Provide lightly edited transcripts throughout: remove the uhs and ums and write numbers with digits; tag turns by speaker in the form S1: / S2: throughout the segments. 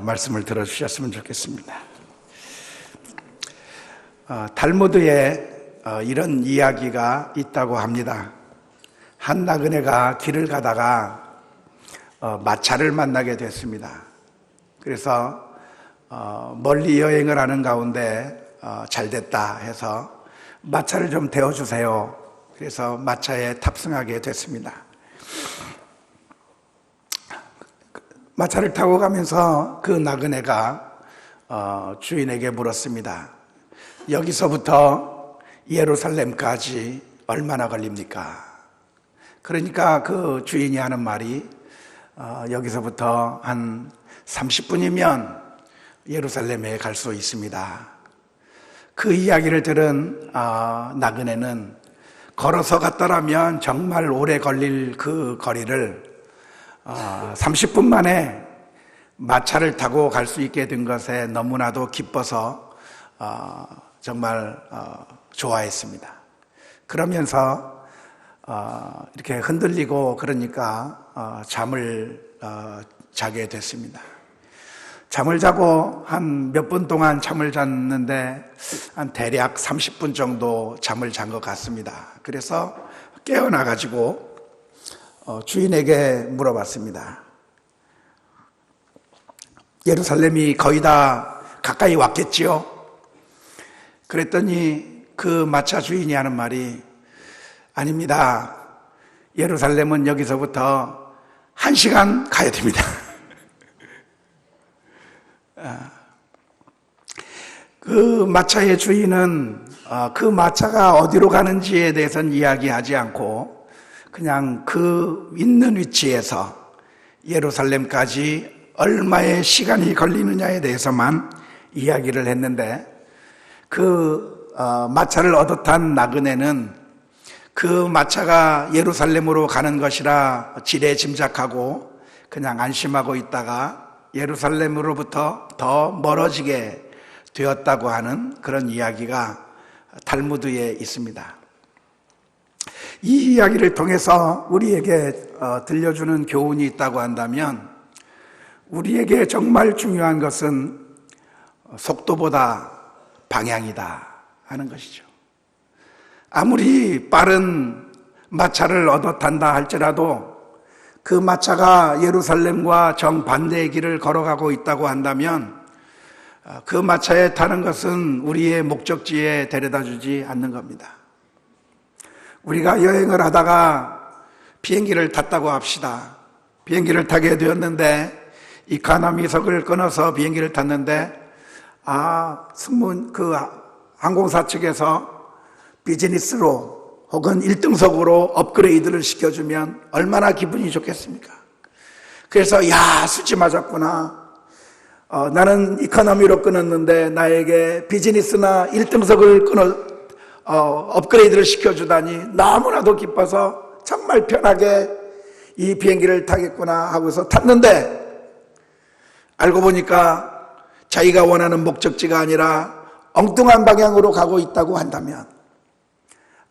S1: 말씀을 들어주셨으면 좋겠습니다. 탈무드에 이런 이야기가 있다고 합니다. 한 나그네가 길을 가다가 마차를 만나게 됐습니다. 그래서 멀리 여행을 하는 가운데 잘 됐다 해서 마차를 좀 태워주세요. 그래서 마차에 탑승하게 됐습니다. 마차를 타고 가면서 그 나그네가 주인에게 물었습니다. 여기서부터 예루살렘까지 얼마나 걸립니까? 그러니까 그 주인이 하는 말이 여기서부터 한 30분이면 예루살렘에 갈 수 있습니다. 그 이야기를 들은 나그네는 걸어서 갔더라면 정말 오래 걸릴 그 거리를 30분 만에 마차를 타고 갈 수 있게 된 것에 너무나도 기뻐서 정말 좋아했습니다. 그러면서 이렇게 흔들리고 그러니까 잠을 자게 됐습니다. 잠을 자고 한 몇 분 동안 잠을 잤는데 한 대략 30분 정도 잠을 잔 것 같습니다. 그래서 깨어나가지고 주인에게 물어봤습니다. 예루살렘이 거의 다 가까이 왔겠지요? 그랬더니 그 마차 주인이 하는 말이 아닙니다. 예루살렘은 여기서부터 1시간 가야 됩니다. 그 마차의 주인은 그 마차가 어디로 가는지에 대해서는 이야기하지 않고 그냥 그 있는 위치에서 예루살렘까지 얼마의 시간이 걸리느냐에 대해서만 이야기를 했는데 그 마차를 얻어 탄 나그네는 그 마차가 예루살렘으로 가는 것이라 지레짐작하고 그냥 안심하고 있다가 예루살렘으로부터 더 멀어지게 되었다고 하는 그런 이야기가 탈무드에 있습니다. 이 이야기를 통해서 우리에게 들려주는 교훈이 있다고 한다면 우리에게 정말 중요한 것은 속도보다 방향이다 하는 것이죠. 아무리 빠른 마차를 얻어 탄다 할지라도 그 마차가 예루살렘과 정반대의 길을 걸어가고 있다고 한다면 그 마차에 타는 것은 우리의 목적지에 데려다 주지 않는 겁니다. 우리가 여행을 하다가 비행기를 탔다고 합시다. 비행기를 타게 되었는데 이코노미석을 끊어서 비행기를 탔는데 승무원 그 항공사 측에서 비즈니스로 혹은 1등석으로 업그레이드를 시켜주면 얼마나 기분이 좋겠습니까? 그래서 수지 맞았구나. 나는 이코노미로 끊었는데 나에게 비즈니스나 1등석을 업그레이드를 시켜주다니 너무나도 기뻐서 정말 편하게 이 비행기를 타겠구나 하고서 탔는데 알고 보니까 자기가 원하는 목적지가 아니라 엉뚱한 방향으로 가고 있다고 한다면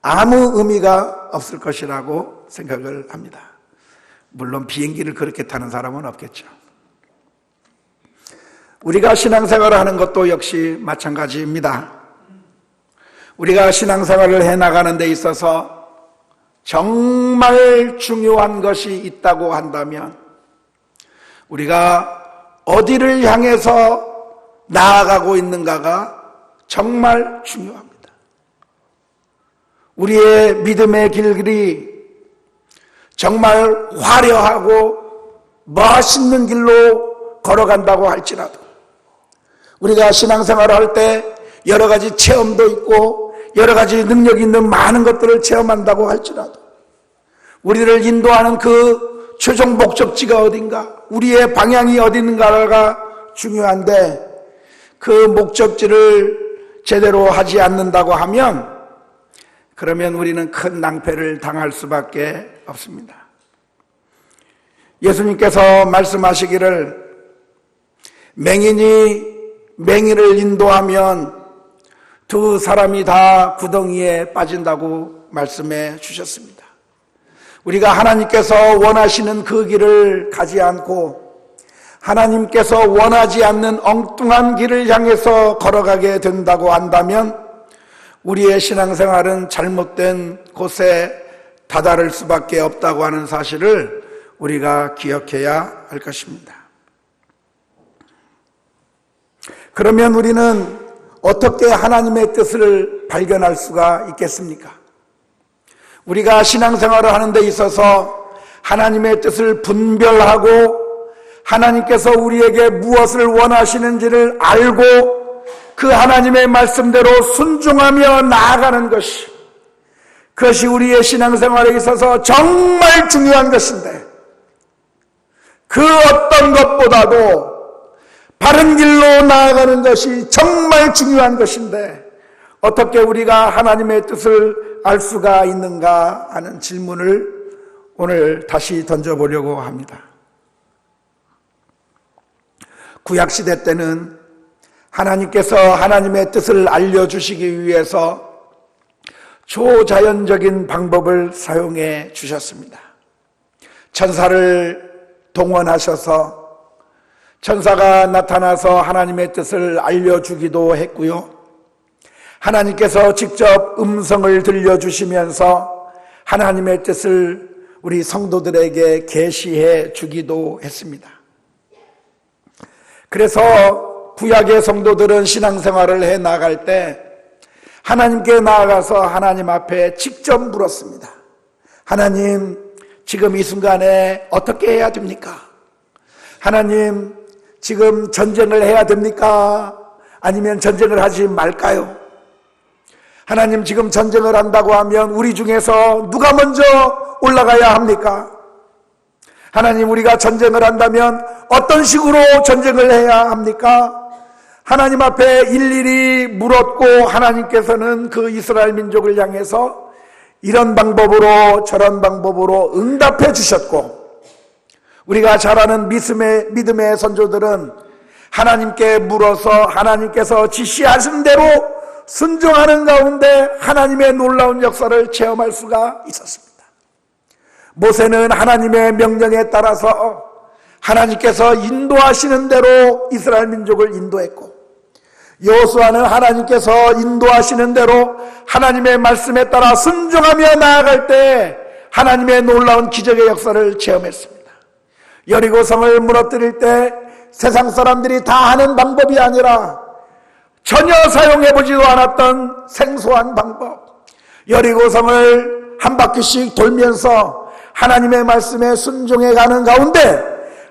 S1: 아무 의미가 없을 것이라고 생각을 합니다. 물론 비행기를 그렇게 타는 사람은 없겠죠. 우리가 신앙생활을 하는 것도 역시 마찬가지입니다. 우리가 신앙생활을 해나가는 데 있어서 정말 중요한 것이 있다고 한다면 우리가 어디를 향해서 나아가고 있는가가 정말 중요합니다. 우리의 믿음의 길이 정말 화려하고 멋있는 길로 걸어간다고 할지라도 우리가 신앙생활을 할 때 여러 가지 체험도 있고 여러 가지 능력 있는 많은 것들을 체험한다고 할지라도 우리를 인도하는 그 최종 목적지가 어딘가 우리의 방향이 어디 있는가가 중요한데 그 목적지를 제대로 하지 않는다고 하면 그러면 우리는 큰 낭패를 당할 수밖에 없습니다. 예수님께서 말씀하시기를 맹인이 맹인을 인도하면 두 사람이 다 구덩이에 빠진다고 말씀해 주셨습니다. 우리가 하나님께서 원하시는 그 길을 가지 않고 하나님께서 원하지 않는 엉뚱한 길을 향해서 걸어가게 된다고 한다면 우리의 신앙생활은 잘못된 곳에 다다를 수밖에 없다고 하는 사실을 우리가 기억해야 할 것입니다. 그러면 우리는 어떻게 하나님의 뜻을 발견할 수가 있겠습니까? 우리가 신앙생활을 하는 데 있어서 하나님의 뜻을 분별하고 하나님께서 우리에게 무엇을 원하시는지를 알고 그 하나님의 말씀대로 순종하며 나아가는 그것이 우리의 신앙생활에 있어서 정말 중요한 것인데, 그 어떤 것보다도 바른 길로 나아가는 것이 정말 중요한 것인데 어떻게 우리가 하나님의 뜻을 알 수가 있는가 하는 질문을 오늘 다시 던져보려고 합니다. 구약시대 때는 하나님께서 하나님의 뜻을 알려주시기 위해서 초자연적인 방법을 사용해 주셨습니다. 천사를 동원하셔서 천사가 나타나서 하나님의 뜻을 알려주기도 했고요. 하나님께서 직접 음성을 들려주시면서 하나님의 뜻을 우리 성도들에게 계시해 주기도 했습니다. 그래서 구약의 성도들은 신앙생활을 해 나갈 때 하나님께 나아가서 하나님 앞에 직접 물었습니다. 하나님, 지금 이 순간에 어떻게 해야 됩니까? 하나님, 지금 전쟁을 해야 됩니까? 아니면 전쟁을 하지 말까요? 하나님, 지금 전쟁을 한다고 하면 우리 중에서 누가 먼저 올라가야 합니까? 하나님, 우리가 전쟁을 한다면 어떤 식으로 전쟁을 해야 합니까? 하나님 앞에 일일이 물었고 하나님께서는 그 이스라엘 민족을 향해서 이런 방법으로 저런 방법으로 응답해 주셨고, 우리가 잘 아는 믿음의 선조들은 하나님께 물어서 하나님께서 지시하신 대로 순종하는 가운데 하나님의 놀라운 역사를 체험할 수가 있었습니다. 모세는 하나님의 명령에 따라서 하나님께서 인도하시는 대로 이스라엘 민족을 인도했고, 여호수아는 하나님께서 인도하시는 대로 하나님의 말씀에 따라 순종하며 나아갈 때 하나님의 놀라운 기적의 역사를 체험했습니다. 여리고성을 무너뜨릴 때 세상 사람들이 다 하는 방법이 아니라 전혀 사용해보지도 않았던 생소한 방법, 여리고성을 한 바퀴씩 돌면서 하나님의 말씀에 순종해가는 가운데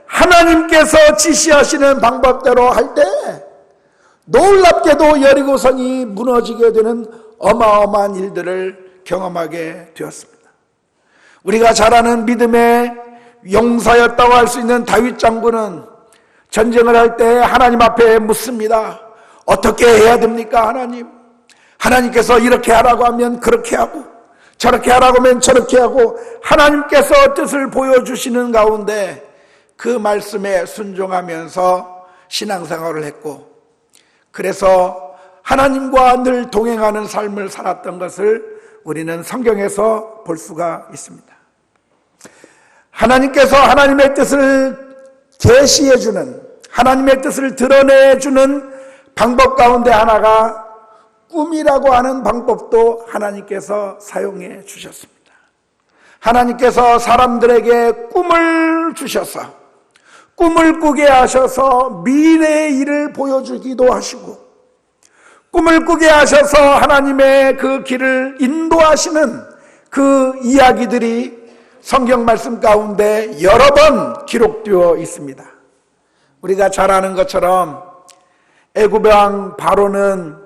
S1: 하나님께서 지시하시는 방법대로 할 때 놀랍게도 여리고성이 무너지게 되는 어마어마한 일들을 경험하게 되었습니다. 우리가 잘 아는 믿음의 용사였다고 할 수 있는 다윗 장군은 전쟁을 할 때 하나님 앞에 묻습니다. 어떻게 해야 됩니까, 하나님? 하나님께서 이렇게 하라고 하면 그렇게 하고, 저렇게 하라고 하면 저렇게 하고, 하나님께서 뜻을 보여주시는 가운데 그 말씀에 순종하면서 신앙생활을 했고, 그래서 하나님과 늘 동행하는 삶을 살았던 것을 우리는 성경에서 볼 수가 있습니다. 하나님께서 하나님의 뜻을 계시해주는, 하나님의 뜻을 드러내주는 방법 가운데 하나가 꿈이라고 하는 방법도 하나님께서 사용해 주셨습니다. 하나님께서 사람들에게 꿈을 주셔서 꿈을 꾸게 하셔서 미래의 일을 보여주기도 하시고, 꿈을 꾸게 하셔서 하나님의 그 길을 인도하시는 그 이야기들이 성경 말씀 가운데 여러 번 기록되어 있습니다. 우리가 잘 아는 것처럼 애굽 왕 바로는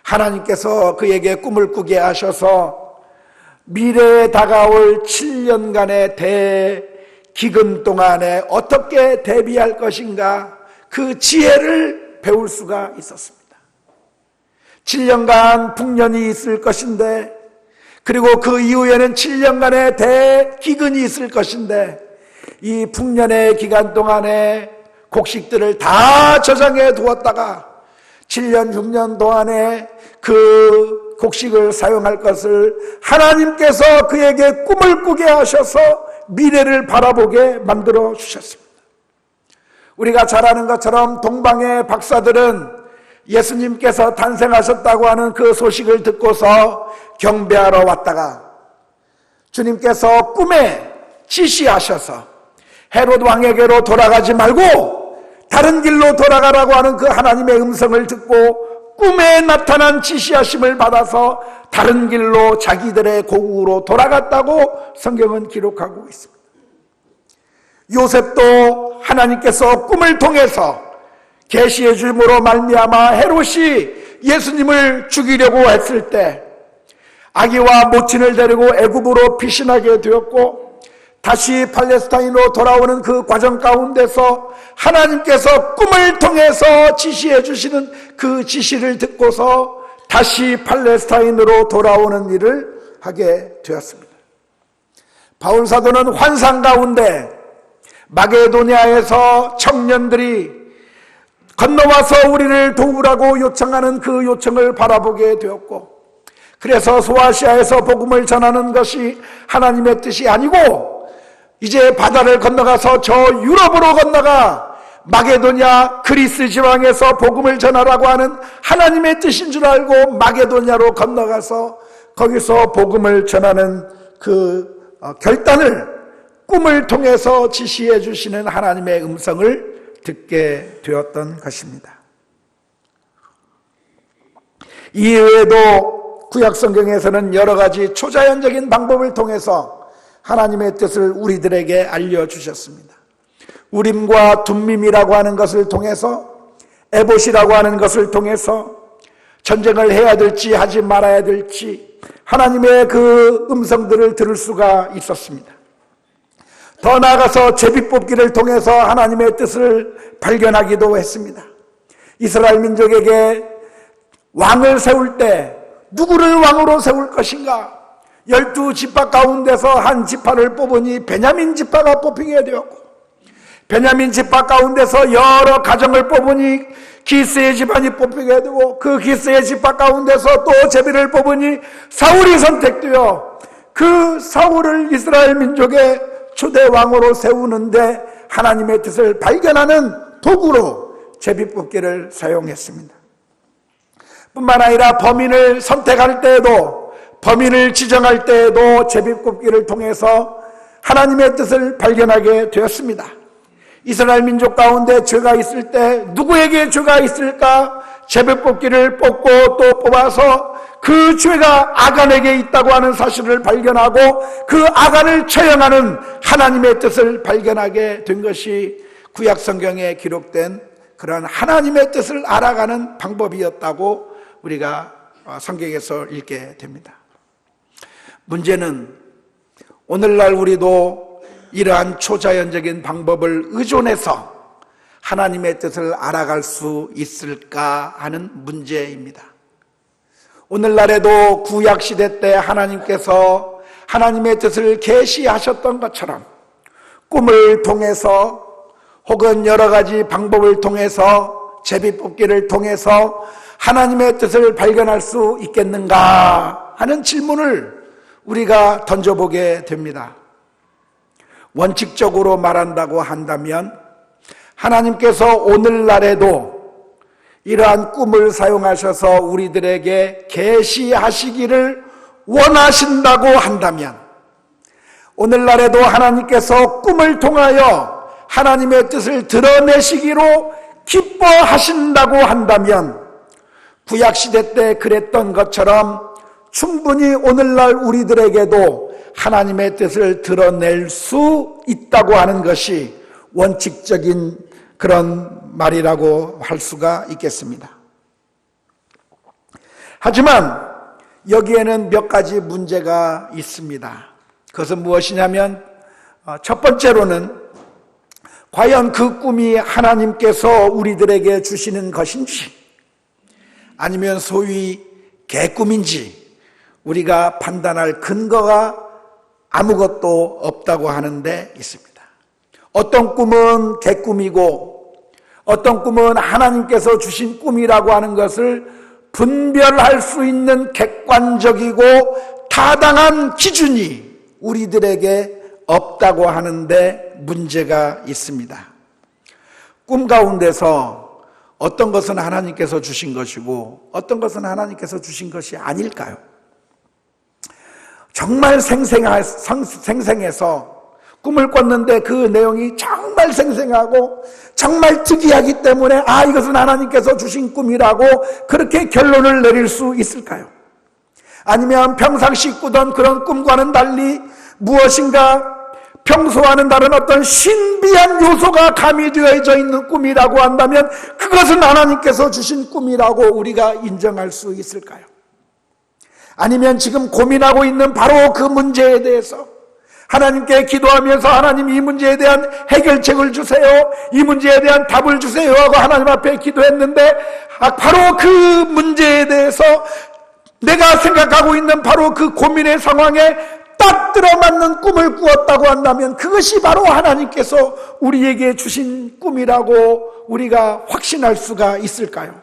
S1: 하나님께서 그에게 꿈을 꾸게 하셔서 미래에 다가올 7년간의 대기근 동안에 어떻게 대비할 것인가, 그 지혜를 배울 수가 있었습니다. 7년간 풍년이 있을 것인데, 그리고 그 이후에는 7년간의 대기근이 있을 것인데, 이 풍년의 기간 동안에 곡식들을 다 저장해 두었다가 7년, 6년 동안에 그 곡식을 사용할 것을 하나님께서 그에게 꿈을 꾸게 하셔서 미래를 바라보게 만들어 주셨습니다. 우리가 잘 아는 것처럼 동방의 박사들은 예수님께서 탄생하셨다고 하는 그 소식을 듣고서 경배하러 왔다가 주님께서 꿈에 지시하셔서 헤롯 왕에게로 돌아가지 말고 다른 길로 돌아가라고 하는 그 하나님의 음성을 듣고 꿈에 나타난 지시하심을 받아서 다른 길로 자기들의 고국으로 돌아갔다고 성경은 기록하고 있습니다. 요셉도 하나님께서 꿈을 통해서 계시해 줌으로 말미암아 헤롯이 예수님을 죽이려고 했을 때 아기와 모친을 데리고 애굽으로 피신하게 되었고 다시 팔레스타인으로 돌아오는 그 과정 가운데서 하나님께서 꿈을 통해서 지시해 주시는 그 지시를 듣고서 다시 팔레스타인으로 돌아오는 일을 하게 되었습니다. 바울 사도는 환상 가운데 마게도니아에서 청년들이 건너와서 우리를 도우라고 요청하는 그 요청을 바라보게 되었고, 그래서 소아시아에서 복음을 전하는 것이 하나님의 뜻이 아니고 이제 바다를 건너가서 저 유럽으로 건너가 마게도냐 그리스 지방에서 복음을 전하라고 하는 하나님의 뜻인 줄 알고 마게도냐로 건너가서 거기서 복음을 전하는 그 결단을 꿈을 통해서 지시해 주시는 하나님의 음성을 듣게 되었던 것입니다. 이외에도 구약 성경에서는 여러 가지 초자연적인 방법을 통해서 하나님의 뜻을 우리들에게 알려주셨습니다. 우림과 둠밈이라고 하는 것을 통해서, 에봇이라고 하는 것을 통해서 전쟁을 해야 될지 하지 말아야 될지 하나님의 그 음성들을 들을 수가 있었습니다. 더 나아가서 제비뽑기를 통해서 하나님의 뜻을 발견하기도 했습니다. 이스라엘 민족에게 왕을 세울 때 누구를 왕으로 세울 것인가? 12지파 가운데서 한 지파를 뽑으니 베냐민 지파가 뽑히게 되었고, 베냐민 지파 가운데서 여러 가정을 뽑으니 기스의 집안이 뽑히게 되고, 그 기스의 지파 가운데서 또 제비를 뽑으니 사울이 선택되어 그 사울을 이스라엘 민족의 초대 왕으로 세우는데 하나님의 뜻을 발견하는 도구로 제비뽑기를 사용했습니다. 뿐만 아니라 범인을 선택할 때에도, 범인을 지정할 때에도 제비뽑기를 통해서 하나님의 뜻을 발견하게 되었습니다. 이스라엘 민족 가운데 죄가 있을 때 누구에게 죄가 있을까? 제비뽑기를 뽑고 또 뽑아서 그 죄가 아간에게 있다고 하는 사실을 발견하고 그 아간을 처형하는 하나님의 뜻을 발견하게 된 것이 구약 성경에 기록된 그런 하나님의 뜻을 알아가는 방법이었다고 우리가 성경에서 읽게 됩니다. 문제는 오늘날 우리도 이러한 초자연적인 방법을 의존해서 하나님의 뜻을 알아갈 수 있을까 하는 문제입니다. 오늘날에도 구약시대 때 하나님께서 하나님의 뜻을 계시하셨던 것처럼 꿈을 통해서 혹은 여러 가지 방법을 통해서 제비뽑기를 통해서 하나님의 뜻을 발견할 수 있겠는가 하는 질문을 우리가 던져보게 됩니다. 원칙적으로 말한다고 한다면 하나님께서 오늘날에도 이러한 꿈을 사용하셔서 우리들에게 계시하시기를 원하신다고 한다면, 오늘날에도 하나님께서 꿈을 통하여 하나님의 뜻을 드러내시기로 기뻐하신다고 한다면 구약시대 때 그랬던 것처럼 충분히 오늘날 우리들에게도 하나님의 뜻을 드러낼 수 있다고 하는 것이 원칙적인 그런 말이라고 할 수가 있겠습니다. 하지만 여기에는 몇 가지 문제가 있습니다. 그것은 무엇이냐면 첫 번째로는 과연 그 꿈이 하나님께서 우리들에게 주시는 것인지 아니면 소위 개꿈인지 우리가 판단할 근거가 아무것도 없다고 하는 데 있습니다. 어떤 꿈은 개꿈이고 어떤 꿈은 하나님께서 주신 꿈이라고 하는 것을 분별할 수 있는 객관적이고 타당한 기준이 우리들에게 없다고 하는데 문제가 있습니다. 꿈 가운데서 어떤 것은 하나님께서 주신 것이고 어떤 것은 하나님께서 주신 것이 아닐까요? 정말 생생해서 꿈을 꿨는데 그 내용이 정말 생생하고 정말 특이하기 때문에 이것은 하나님께서 주신 꿈이라고 그렇게 결론을 내릴 수 있을까요? 아니면 평상시 꾸던 그런 꿈과는 달리 무엇인가 평소와는 다른 어떤 신비한 요소가 가미되어져 있는 꿈이라고 한다면 그것은 하나님께서 주신 꿈이라고 우리가 인정할 수 있을까요? 아니면 지금 고민하고 있는 바로 그 문제에 대해서 하나님께 기도하면서 하나님 이 문제에 대한 해결책을 주세요, 이 문제에 대한 답을 주세요 하고 하나님 앞에 기도했는데 바로 그 문제에 대해서 내가 생각하고 있는 바로 그 고민의 상황에 딱 들어맞는 꿈을 꾸었다고 한다면 그것이 바로 하나님께서 우리에게 주신 꿈이라고 우리가 확신할 수가 있을까요?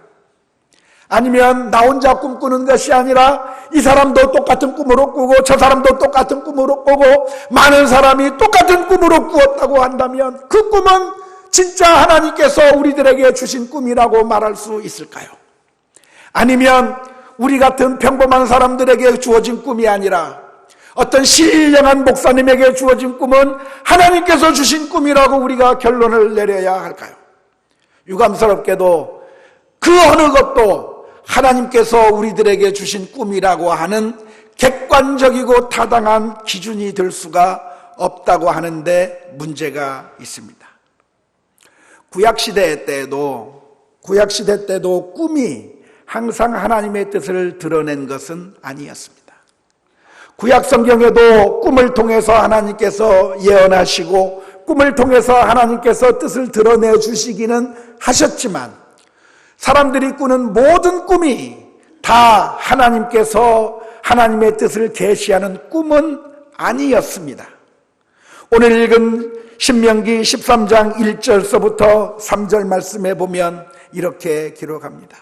S1: 아니면 나 혼자 꿈꾸는 것이 아니라 이 사람도 똑같은 꿈으로 꾸고 저 사람도 똑같은 꿈으로 꾸고 많은 사람이 똑같은 꿈으로 꾸었다고 한다면 그 꿈은 진짜 하나님께서 우리들에게 주신 꿈이라고 말할 수 있을까요? 아니면 우리 같은 평범한 사람들에게 주어진 꿈이 아니라 어떤 신령한 목사님에게 주어진 꿈은 하나님께서 주신 꿈이라고 우리가 결론을 내려야 할까요? 유감스럽게도 그 어느 것도 하나님께서 우리들에게 주신 꿈이라고 하는 객관적이고 타당한 기준이 될 수가 없다고 하는데 문제가 있습니다. 구약시대 때도 꿈이 항상 하나님의 뜻을 드러낸 것은 아니었습니다. 구약 성경에도 꿈을 통해서 하나님께서 예언하시고 꿈을 통해서 하나님께서 뜻을 드러내 주시기는 하셨지만 사람들이 꾸는 모든 꿈이 다 하나님께서 하나님의 뜻을 계시하는 꿈은 아니었습니다. 오늘 읽은 신명기 13장 1절서부터 3절 말씀에 보면 이렇게 기록합니다.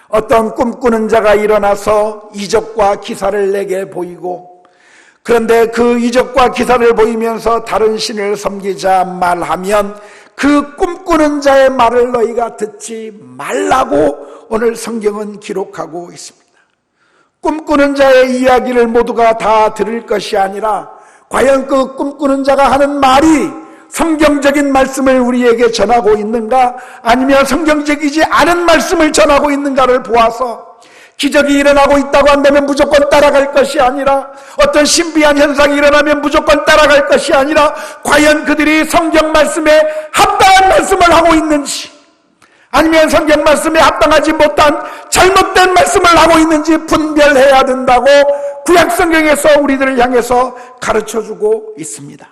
S1: 어떤 꿈꾸는 자가 일어나서 이적과 기사를 내게 보이고 그런데 그 이적과 기사를 보이면서 다른 신을 섬기자 말하면 그 꿈꾸는 자의 말을 너희가 듣지 말라고 오늘 성경은 기록하고 있습니다. 꿈꾸는 자의 이야기를 모두가 다 들을 것이 아니라 과연 그 꿈꾸는 자가 하는 말이 성경적인 말씀을 우리에게 전하고 있는가 아니면 성경적이지 않은 말씀을 전하고 있는가를 보아서 기적이 일어나고 있다고 한다면 무조건 따라갈 것이 아니라 어떤 신비한 현상이 일어나면 무조건 따라갈 것이 아니라 과연 그들이 성경 말씀에 합당한 말씀을 하고 있는지 아니면 성경 말씀에 합당하지 못한 잘못된 말씀을 하고 있는지 분별해야 된다고 구약 성경에서 우리들을 향해서 가르쳐주고 있습니다.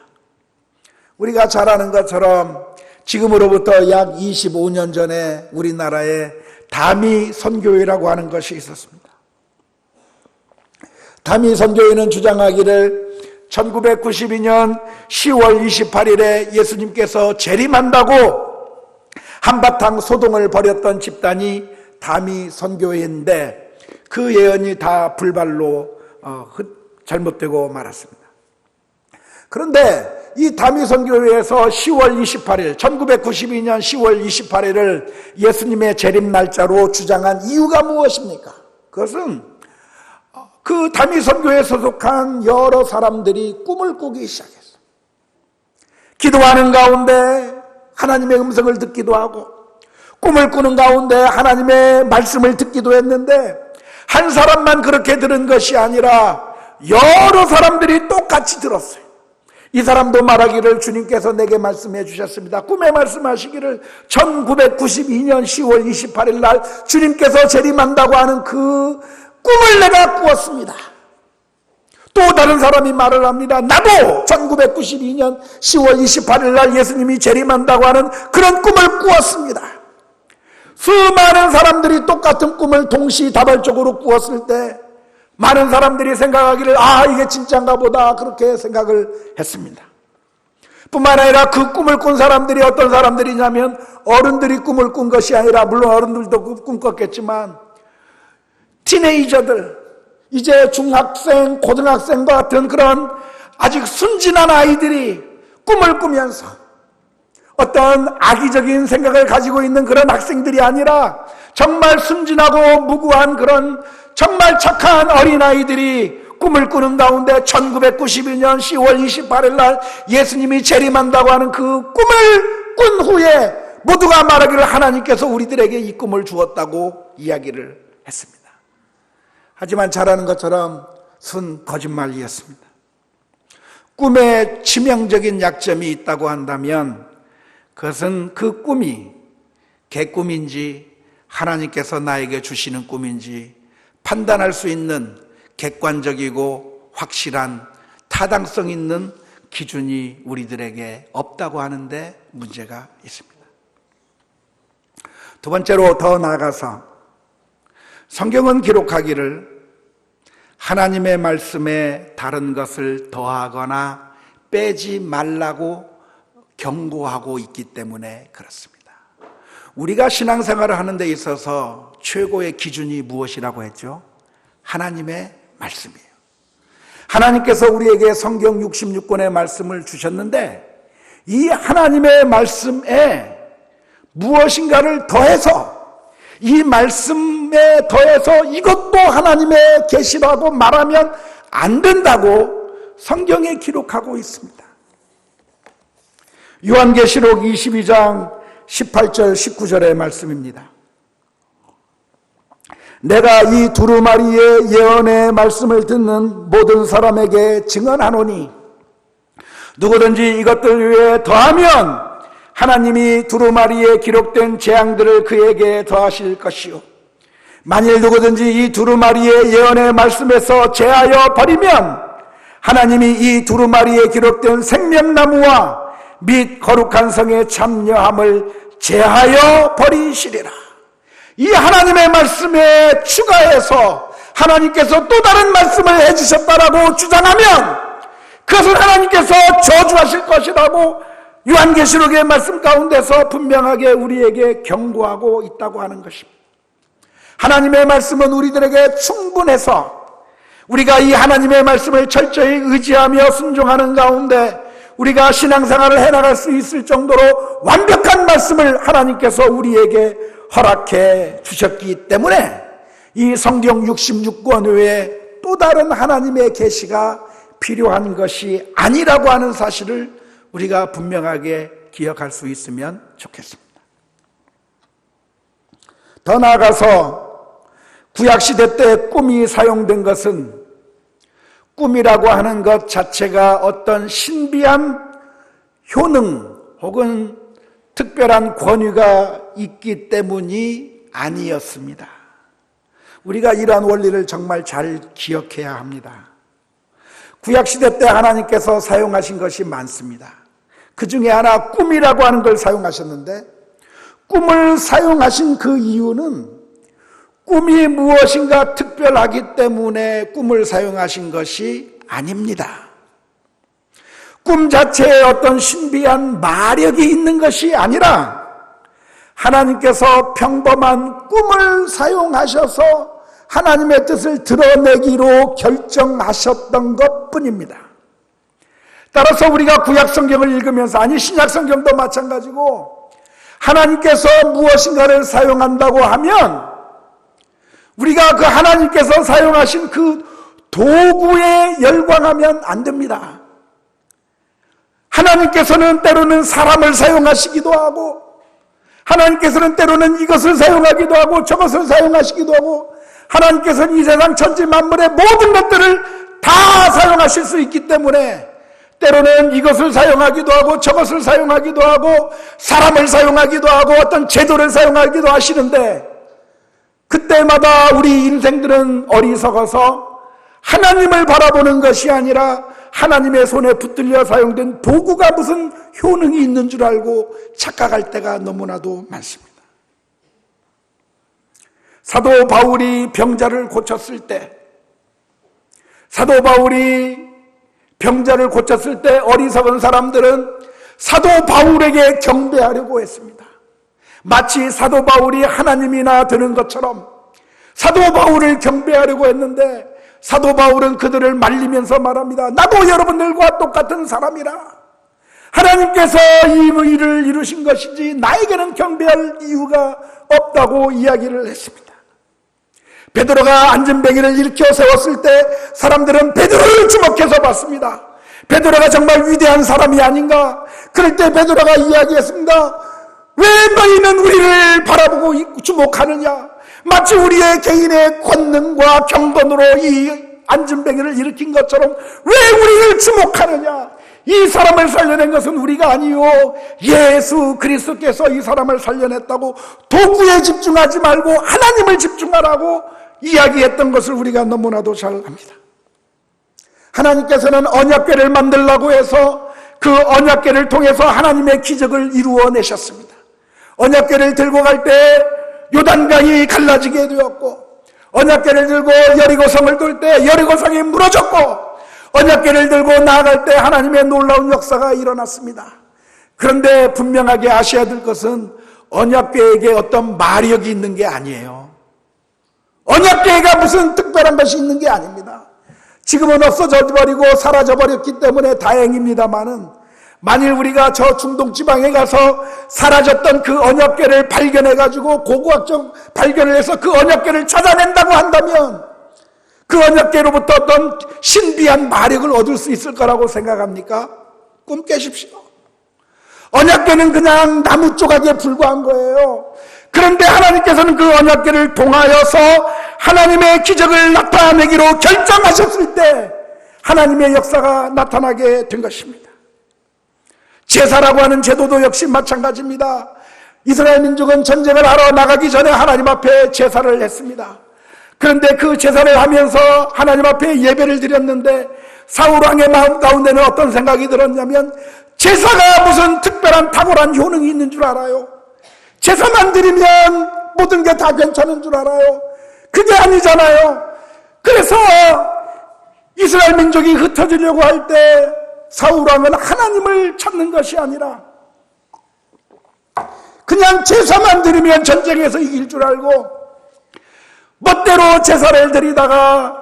S1: 우리가 잘 아는 것처럼 지금으로부터 약 25년 전에 우리나라에 다미 선교회라고 하는 것이 있었습니다. 다미 선교회는 주장하기를 1992년 10월 28일에 예수님께서 재림한다고 한바탕 소동을 벌였던 집단이 다미 선교회인데 그 예언이 다 불발로 잘못되고 말았습니다. 그런데 이 다미 선교회에서 10월 28일 1992년 10월 28일을 예수님의 재림 날짜로 주장한 이유가 무엇입니까? 그것은 그 다미 선교회에 소속한 여러 사람들이 꿈을 꾸기 시작했어요. 기도하는 가운데 하나님의 음성을 듣기도 하고 꿈을 꾸는 가운데 하나님의 말씀을 듣기도 했는데 한 사람만 그렇게 들은 것이 아니라 여러 사람들이 똑같이 들었어요. 이 사람도 말하기를 주님께서 내게 말씀해 주셨습니다. 꿈에 말씀하시기를 1992년 10월 28일 날 주님께서 재림한다고 하는 그 꿈을 내가 꾸었습니다. 또 다른 사람이 말을 합니다. 나도 1992년 10월 28일 날 예수님이 재림한다고 하는 그런 꿈을 꾸었습니다. 수많은 사람들이 똑같은 꿈을 동시다발적으로 꾸었을 때 많은 사람들이 생각하기를 이게 진짜인가 보다 그렇게 생각을 했습니다. 뿐만 아니라 그 꿈을 꾼 사람들이 어떤 사람들이냐면 어른들이 꿈을 꾼 것이 아니라 물론 어른들도 꿈 꿨겠지만 티네이저들 이제 중학생, 고등학생과 같은 그런 아직 순진한 아이들이 꿈을 꾸면서 어떤 악의적인 생각을 가지고 있는 그런 학생들이 아니라 정말 순진하고 무구한 그런 정말 착한 어린아이들이 꿈을 꾸는 가운데 1992년 10월 28일 날 예수님이 재림한다고 하는 그 꿈을 꾼 후에 모두가 말하기를 하나님께서 우리들에게 이 꿈을 주었다고 이야기를 했습니다. 하지만 잘 아는 것처럼 순 거짓말이었습니다. 꿈에 치명적인 약점이 있다고 한다면 그것은 그 꿈이 개꿈인지 하나님께서 나에게 주시는 꿈인지 판단할 수 있는 객관적이고 확실한 타당성 있는 기준이 우리들에게 없다고 하는데 문제가 있습니다. 두 번째로 더 나아가서 성경은 기록하기를 하나님의 말씀에 다른 것을 더하거나 빼지 말라고 경고하고 있기 때문에 그렇습니다. 우리가 신앙생활을 하는 데 있어서 최고의 기준이 무엇이라고 했죠? 하나님의 말씀이에요. 하나님께서 우리에게 성경 66권의 말씀을 주셨는데 이 하나님의 말씀에 무엇인가를 더해서 이 말씀에 더해서 이것도 하나님의 계시라고 말하면 안 된다고 성경에 기록하고 있습니다. 요한계시록 22장 18절 19절의 말씀입니다. 내가 이 두루마리의 예언의 말씀을 듣는 모든 사람에게 증언하노니 누구든지 이것들 위에 더하면 하나님이 두루마리에 기록된 재앙들을 그에게 더하실 것이요 만일 누구든지 이 두루마리의 예언의 말씀에서 제하여 버리면 하나님이 이 두루마리에 기록된 생명나무와 및 거룩한 성의 참여함을 제하여 버리시리라. 이 하나님의 말씀에 추가해서 하나님께서 또 다른 말씀을 해주셨다라고 주장하면 그것은 하나님께서 저주하실 것이라고 요한계시록의 말씀 가운데서 분명하게 우리에게 경고하고 있다고 하는 것입니다. 하나님의 말씀은 우리들에게 충분해서 우리가 이 하나님의 말씀을 철저히 의지하며 순종하는 가운데 우리가 신앙생활을 해나갈 수 있을 정도로 완벽한 말씀을 하나님께서 우리에게 허락해 주셨기 때문에 이 성경 66권 외에 또 다른 하나님의 계시가 필요한 것이 아니라고 하는 사실을 우리가 분명하게 기억할 수 있으면 좋겠습니다. 더 나아가서 구약시대 때 꿈이 사용된 것은 꿈이라고 하는 것 자체가 어떤 신비한 효능 혹은 특별한 권위가 있기 때문이 아니었습니다. 우리가 이러한 원리를 정말 잘 기억해야 합니다. 구약시대 때 하나님께서 사용하신 것이 많습니다. 그 중에 하나 꿈이라고 하는 걸 사용하셨는데 꿈을 사용하신 그 이유는 꿈이 무엇인가 특별하기 때문에 꿈을 사용하신 것이 아닙니다. 꿈 자체에 어떤 신비한 마력이 있는 것이 아니라 하나님께서 평범한 꿈을 사용하셔서 하나님의 뜻을 드러내기로 결정하셨던 것뿐입니다. 따라서 우리가 구약성경을 읽으면서 아니 신약성경도 마찬가지고 하나님께서 무엇인가를 사용한다고 하면 우리가 그 하나님께서 사용하신 그 도구에 열광하면 안 됩니다. 하나님께서는 때로는 사람을 사용하시기도 하고 하나님께서는 때로는 이것을 사용하기도 하고 저것을 사용하시기도 하고 하나님께서는 이 세상 천지 만물의 모든 것들을 다 사용하실 수 있기 때문에 때로는 이것을 사용하기도 하고 저것을 사용하기도 하고 사람을 사용하기도 하고 어떤 제도를 사용하기도 하시는데 그때마다 우리 인생들은 어리석어서 하나님을 바라보는 것이 아니라 하나님의 손에 붙들려 사용된 도구가 무슨 효능이 있는 줄 알고 착각할 때가 너무나도 많습니다. 사도 바울이 병자를 고쳤을 때 어리석은 사람들은 사도 바울에게 경배하려고 했습니다. 마치 사도 바울이 하나님이나 되는 것처럼 사도 바울을 경배하려고 했는데 사도 바울은 그들을 말리면서 말합니다. 나도 여러분들과 똑같은 사람이라. 하나님께서 이 일을 이루신 것이지 나에게는 경배할 이유가 없다고 이야기를 했습니다. 베드로가 안전뱅이를 일으켜 세웠을 때 사람들은 베드로를 주목해서 봤습니다. 베드로가 정말 위대한 사람이 아닌가? 그럴 때 베드로가 이야기했습니다. 왜 너희는 우리를 바라보고 주목하느냐? 마치 우리의 개인의 권능과 경건으로 이 안전뱅이를 일으킨 것처럼 왜 우리를 주목하느냐? 이 사람을 살려낸 것은 우리가 아니요 예수 그리스도께서 이 사람을 살려냈다고 도구에 집중하지 말고 하나님을 집중하라고 이야기했던 것을 우리가 너무나도 잘 압니다. 하나님께서는 언약궤를 만들라고 해서 그 언약궤를 통해서 하나님의 기적을 이루어내셨습니다. 언약궤를 들고 갈 때 요단강이 갈라지게 되었고, 언약궤를 들고 여리고성을 돌 때 여리고성이 무너졌고, 언약궤를 들고 나아갈 때 하나님의 놀라운 역사가 일어났습니다. 그런데 분명하게 아셔야 될 것은 언약궤에게 어떤 마력이 있는 게 아니에요. 언약궤가 무슨 특별한 것이 있는 게 아닙니다. 지금은 없어져 버리고 사라져 버렸기 때문에 다행입니다만은, 만일 우리가 저 중동 지방에 가서 사라졌던 그 언약궤를 발견해가지고 고고학적 발견을 해서 그 언약궤를 찾아낸다고 한다면 그 언약궤로부터 어떤 신비한 마력을 얻을 수 있을 거라고 생각합니까? 꿈 깨십시오. 언약궤는 그냥 나무 조각에 불과한 거예요. 그런데 하나님께서는 그 언약궤를 통하여서 하나님의 기적을 나타내기로 결정하셨을 때 하나님의 역사가 나타나게 된 것입니다. 제사라고 하는 제도도 역시 마찬가지입니다. 이스라엘 민족은 전쟁을 하러 나가기 전에 하나님 앞에 제사를 했습니다. 그런데 그 제사를 하면서 하나님 앞에 예배를 드렸는데 사울 왕의 마음 가운데는 어떤 생각이 들었냐면, 제사가 무슨 특별한 탁월한 효능이 있는 줄 알아요? 제사만 드리면 모든 게 다 괜찮은 줄 알아요? 그게 아니잖아요. 그래서 이스라엘 민족이 흩어지려고 할 때 사울 왕은 하나님을 찾는 것이 아니라 그냥 제사만 드리면 전쟁에서 이길 줄 알고 멋대로 제사를 드리다가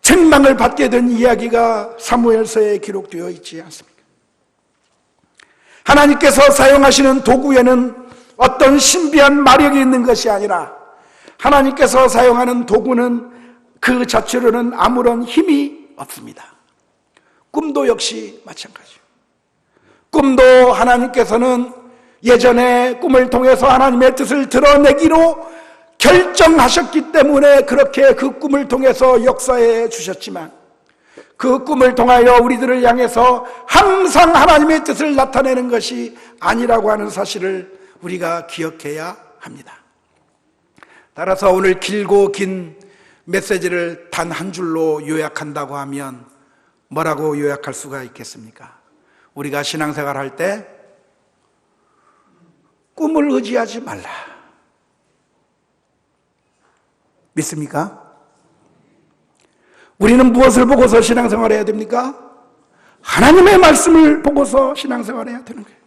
S1: 책망을 받게 된 이야기가 사무엘서에 기록되어 있지 않습니까? 하나님께서 사용하시는 도구에는 어떤 신비한 마력이 있는 것이 아니라 하나님께서 사용하는 도구는 그 자체로는 아무런 힘이 없습니다. 꿈도 역시 마찬가지예요. 꿈도 하나님께서는 예전에 꿈을 통해서 하나님의 뜻을 드러내기로 결정하셨기 때문에 그렇게 그 꿈을 통해서 역사해 주셨지만, 그 꿈을 통하여 우리들을 향해서 항상 하나님의 뜻을 나타내는 것이 아니라고 하는 사실을 우리가 기억해야 합니다. 따라서 오늘 길고 긴 메시지를 단 한 줄로 요약한다고 하면 뭐라고 요약할 수가 있겠습니까? 우리가 신앙생활 할 때 꿈을 의지하지 말라. 믿습니까? 우리는 무엇을 보고서 신앙생활 해야 됩니까? 하나님의 말씀을 보고서 신앙생활 해야 되는 거예요.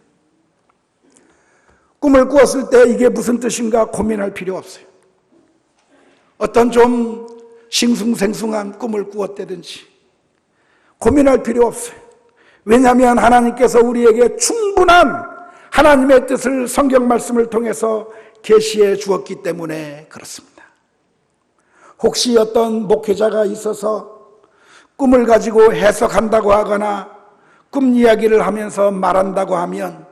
S1: 꿈을 꾸었을 때 이게 무슨 뜻인가 고민할 필요 없어요. 어떤 좀 싱숭생숭한 꿈을 꾸었다든지 고민할 필요 없어요. 왜냐하면 하나님께서 우리에게 충분한 하나님의 뜻을 성경 말씀을 통해서 계시해 주었기 때문에 그렇습니다. 혹시 어떤 목회자가 있어서 꿈을 가지고 해석한다고 하거나 꿈 이야기를 하면서 말한다고 하면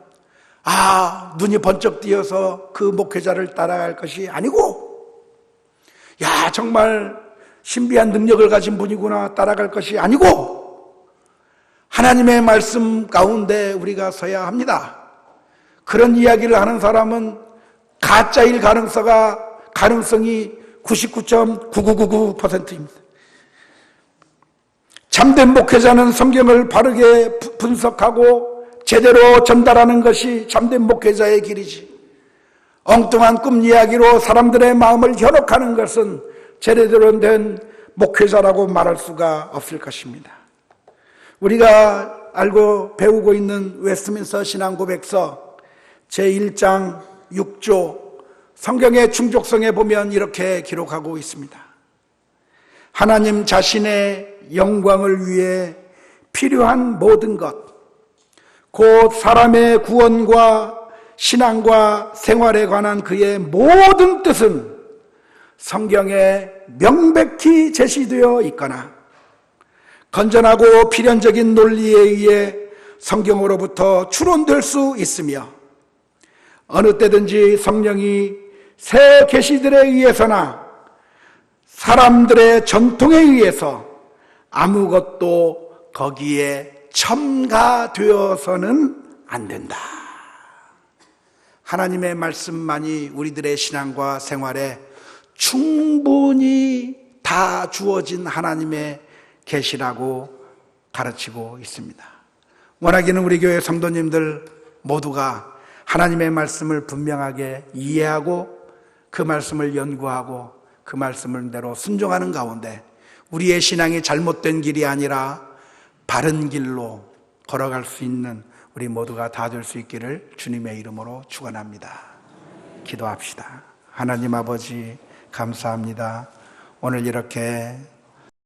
S1: 눈이 번쩍 띄어서 그 목회자를 따라갈 것이 아니고, 야, 정말 신비한 능력을 가진 분이구나 따라갈 것이 아니고, 하나님의 말씀 가운데 우리가 서야 합니다. 그런 이야기를 하는 사람은 가짜일 가능성이 99.9999%입니다. 참된 목회자는 성경을 바르게 분석하고 제대로 전달하는 것이 참된 목회자의 길이지, 엉뚱한 꿈 이야기로 사람들의 마음을 현혹하는 것은 제대로 된 목회자라고 말할 수가 없을 것입니다. 우리가 알고 배우고 있는 웨스트민스터 신앙고백서 제1장 6조 성경의 충족성에 보면 이렇게 기록하고 있습니다. 하나님 자신의 영광을 위해 필요한 모든 것, 곧 사람의 구원과 신앙과 생활에 관한 그의 모든 뜻은 성경에 명백히 제시되어 있거나 건전하고 필연적인 논리에 의해 성경으로부터 추론될 수 있으며 어느 때든지 성령이 새 계시들에 의해서나 사람들의 전통에 의해서 아무것도 거기에 첨가되어서는 안 된다. 하나님의 말씀만이 우리들의 신앙과 생활에 충분히 다 주어진 하나님의 계시라고 가르치고 있습니다. 원하기는 우리 교회 성도님들 모두가 하나님의 말씀을 분명하게 이해하고 그 말씀을 연구하고 그 말씀대로 순종하는 가운데 우리의 신앙이 잘못된 길이 아니라 바른 길로 걸어갈 수 있는 우리 모두가 다 될 수 있기를 주님의 이름으로 축원합니다. 기도합시다. 하나님 아버지 감사합니다. 오늘 이렇게